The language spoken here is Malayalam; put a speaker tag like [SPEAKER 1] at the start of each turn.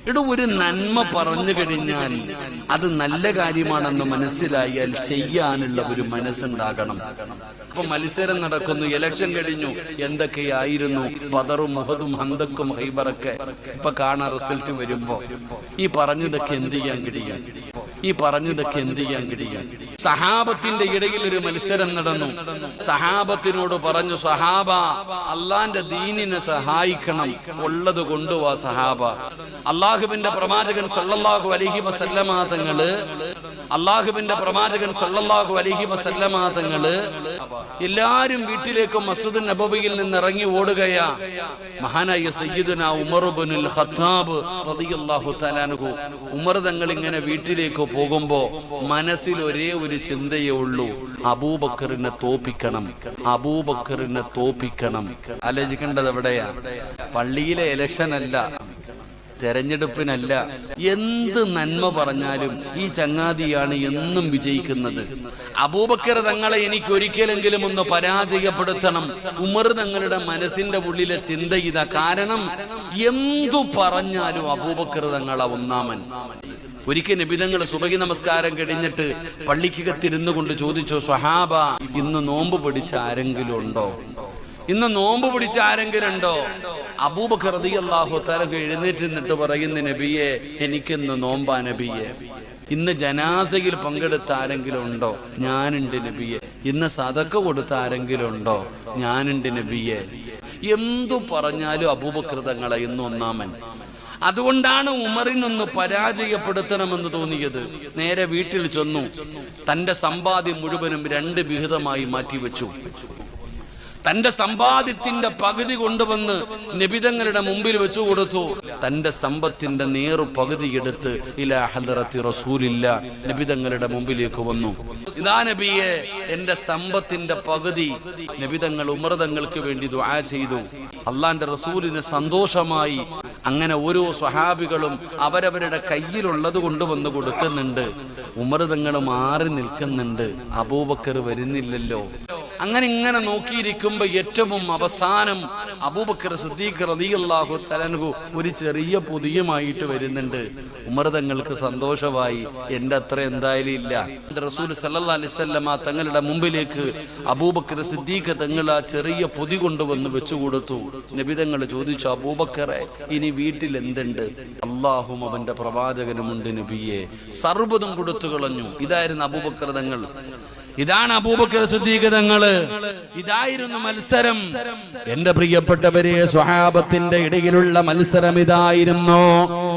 [SPEAKER 1] ഒരു നന്മ പറഞ്ഞു കഴിഞ്ഞാൽ അത് നല്ല കാര്യമാണെന്ന് മനസ്സിലായാൽ ചെയ്യാനുള്ള ഒരു മനസ്സുണ്ടാകണം. അപ്പൊ മത്സരം നടക്കുന്നു, ഇലക്ഷൻ കഴിഞ്ഞു, എന്തൊക്കെയായിരുന്നു ബദറും മുഹദും ഹന്തക്കും ഹൈബറൊക്കെ. ഇപ്പൊ കാണാൻ റിസൾട്ട് വരുമ്പോ ഈ പറഞ്ഞതൊക്കെ എന്ത് ചെയ്യാൻ കഴിയും? സഹാബത്തിന്റെ ഇടയിൽ ഒരു മത്സരം നടന്നു. സഹാബത്തിനോട് പറഞ്ഞു, സഹാബ അള്ളാന്റെ ദീനിനെ സഹായിക്കണം, ഉള്ളത് കൊണ്ടുവാ സഹാബ. അള്ളാഹുവിന്റെ പ്രവാചകൻ സല്ലല്ലാഹു അലൈഹി വസല്ലമ തങ്ങള് എല്ലാരും വീട്ടിലേക്കും മസ്ജിദ് നബവിയിൽ നിന്ന് ഇറങ്ങി ഓടുകയാ. മഹാനായ സയ്യിദുനാ ഉമർ ഇബ്നുൽ ഖത്താബ് റളിയല്ലാഹു തആല അൻഹു ഉമർ തങ്ങൾ ഇങ്ങനെ വീട്ടിലേക്ക് പോകുമ്പോ മനസ്സിൽ ഒരേ ഒരു ചിന്തയേ ഉള്ളൂ, അബൂബക്കറിനെ തോപ്പിക്കണം. ആലോചിക്കേണ്ടത് എവിടെയാ? പള്ളിയിലെ ഇലക്ഷൻ അല്ല, തെരഞ്ഞെടുപ്പിനല്ല. എന്ത് നന്മ പറഞ്ഞാലും ഈ ചങ്ങാതിയാണ് എന്നും വിജയിക്കുന്നത്. അബൂബക്കർ തങ്ങളെ എനിക്ക് ഒരിക്കലെങ്കിലും ഒന്ന് പരാജയപ്പെടുത്തണം. ഉമർ തങ്ങളുടെ മനസ്സിന്റെ ഉള്ളിലെ ചിന്ത ഇതാ. കാരണം എന്തു പറഞ്ഞാലും അബൂബക്കർ തങ്ങളെ ഒന്നാമൻ. ഒരിക്കൽ നബി തങ്ങൾ സുബഹി നമസ്കാരം കഴിഞ്ഞിട്ട് പള്ളിക്കകത്തിരുന്നു കൊണ്ട് ചോദിച്ചു, സ്വഹാബ ഇന്ന് നോമ്പ് പിടിച്ച ആരെങ്കിലും ഉണ്ടോ? അബൂബക്കർ റളിയല്ലാഹു തആല എഴുന്നേറ്റ് നിന്നിട്ട് പറയുന്നു, നബിയെ എനിക്കിന്ന് നോമ്പാ നബിയെ. ഇന്ന് ജനാസയിൽ പങ്കെടുത്ത ആരെങ്കിലും ഉണ്ടോ? ഞാനുണ്ട് നബിയെ. ഇന്ന് സദക്ക കൊടുത്ത ആരെങ്കിലും ഉണ്ടോ? ഞാനുണ്ട് നബിയെ. എന്തു പറഞ്ഞാലും അബൂബക്കർ തങ്ങളെ ഇന്ന് ഒന്നാമൻ. അതുകൊണ്ടാണ് ഉമറിനൊന്ന് പരാജയപ്പെടുത്തണമെന്ന് തോന്നിയത്. നേരെ വീട്ടിൽ ചെന്നു, തന്റെ സമ്പാദ്യം മുഴുവനും 2 വിഹിതമായി മാറ്റിവെച്ചു. തന്റെ സമ്പാദ്യത്തിന്റെ പകുതി കൊണ്ടുവന്ന് നബിതങ്ങളുടെ മുമ്പിൽ വെച്ചു കൊടുത്തു. തന്റെ സമ്പത്തിന്റെ നേറു പകുതി എടുത്ത് ഇലാ ഹദ്റത്തി റസൂലില്ലാ നബിതങ്ങളുടെ മുമ്പിലേക്ക് വന്നു. ഇതാ നബിയെ, എന്റെ സമ്പത്തിന്റെ പകുതി. നബിതങ്ങൾ ഉമർ തങ്ങൾക്ക് വേണ്ടി ദുആ ചെയ്തു. അള്ളാന്റെ റസൂലിന് സന്തോഷമായി. അങ്ങനെ ഓരോ സ്വഹാബികളും അവരവരുടെ കയ്യിലുള്ളത് കൊണ്ടുവന്ന് കൊടുക്കുന്നുണ്ട്. ഉമർ തങ്ങൾ മാറി നിൽക്കുന്നുണ്ട്, അബൂബക്കർ വരുന്നില്ലല്ലോ. അങ്ങനെ നോക്കിയിരിക്കുമ്പോ ഏറ്റവും അവസാനം അബൂബക്കർ സിദ്ദീഖ് റളിയല്ലാഹു തആല അൻഹു ഒരു ചെറിയ പൊതിയുമായിട്ട് വരുന്നുണ്ട്. ഉമർ തങ്ങൾക്ക് സന്തോഷമായി. എന്റെ അത്ര എന്തായാലും ഇല്ല. റസൂൽ സല്ലല്ലാഹു അലൈഹി വസല്ലമ തങ്ങളുടെ മുമ്പിലേക്ക് അബൂബക്കർ സിദ്ദീഖ് തങ്ങൾ ആ ചെറിയ പൊതി കൊണ്ടുവന്ന് വെച്ചു കൊടുത്തു. നബി തങ്ങൾ ചോദിച്ചു, അബൂബക്കറെ ഇനി വീട്ടിൽ എന്തുണ്ട്? അല്ലാഹും അവന്റെ പ്രവാചകനുമുണ്ട് നബിയെ. സർവ്വതും കൊടുത്തു കളഞ്ഞു. ഇതായിരുന്നു അബൂബക്കർ തങ്ങൾ. ഇതാണ് അബൂബക്കർ സിദ്ദീഖ് തങ്ങള്. ഇതായിരുന്നു മത്സരം. എന്റെ പ്രിയപ്പെട്ടവരെ, സ്വഹാബത്തിന്റെ ഇടയിലുള്ള മത്സരം ഇതായിരുന്നു.